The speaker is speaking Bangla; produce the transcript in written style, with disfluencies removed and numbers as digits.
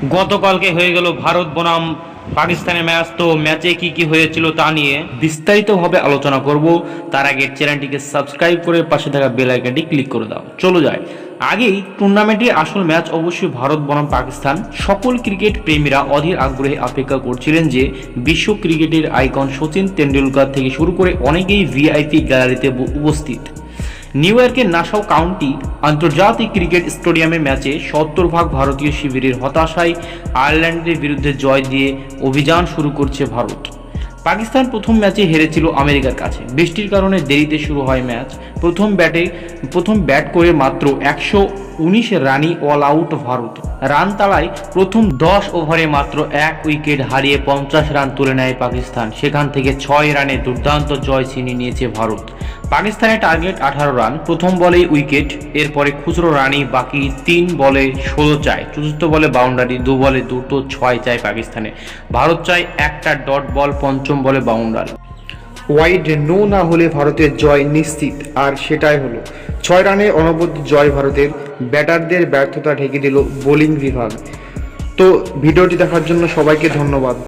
গতকালকে হয়ে গেল ভারত বনাম পাকিস্তানের ম্যাচ। তো ম্যাচে কি কি হয়েছিল তা নিয়ে বিস্তারিতভাবে আলোচনা করব। তার আগে চ্যানেলটিকে সাবস্ক্রাইব করে পাশে থাকা বেল আইকনটি ক্লিক করে দাও। চলো যায়। আগেই টুর্নামেন্টের আসল ম্যাচ অবশ্যই ভারত বনাম পাকিস্তান। সকল ক্রিকেট প্রেমীরা অধীর আগ্রহে অপেক্ষা করছিলেন যে বিশ্ব ক্রিকেটের আইকন সচিন তেন্ডুলকর থেকে শুরু করে অনেকেই ভিআইপি গ্যালারিতে উপস্থিত। নিউ ইয়র্কের নাসাউ কাউন্টি আন্তর্জাতিক ক্রিকেট স্টেডিয়ামে ম্যাচে 70 ভাগ ভারতীয় শিবিরের হতাশায় আয়ারল্যান্ডের বিরুদ্ধে জয় দিয়ে অভিযান শুরু করছে ভারত। পাকিস্তান প্রথম ম্যাচে হেরেছিল আমেরিকার কাছে। বৃষ্টির কারণে দেরিতে শুরু হয় ম্যাচ। প্রথম ব্যাট করে মাত্র 119 রানই অল আউট ভারত। রান তাড়ায় প্রথম 10 ওভারে মাত্র 1 উইকেট হারিয়ে 50 রান তুলে নেয় পাকিস্তান। সেখান থেকে 6 রানে দুর্দান্ত জয় ছিনিয়ে নিয়েছে ভারত। পাকিস্তানের টার্গেট 18 রান। প্রথম বলেই উইকেট, এরপরে খুচরো রানই বাকি 3 বলে 16 চায়, চতুর্থ বলে বাউন্ডারি, 2 বলে দুটো 6 চায় পাকিস্তানে। ভারত চায় একটা ডট বল, পঞ্চম বলে বাউন্ডারি। ওয়াইড নো না হলে ভারতের জয় নিশ্চিত, আর সেটাই হলো। 6 রানে অনবদ্য জয় ভারতের। ব্যাটারদের ব্যর্থতা ঢেকে দিল বোলিং বিভাগ। তো ভিডিওটি দেখার জন্য সবাইকে ধন্যবাদ।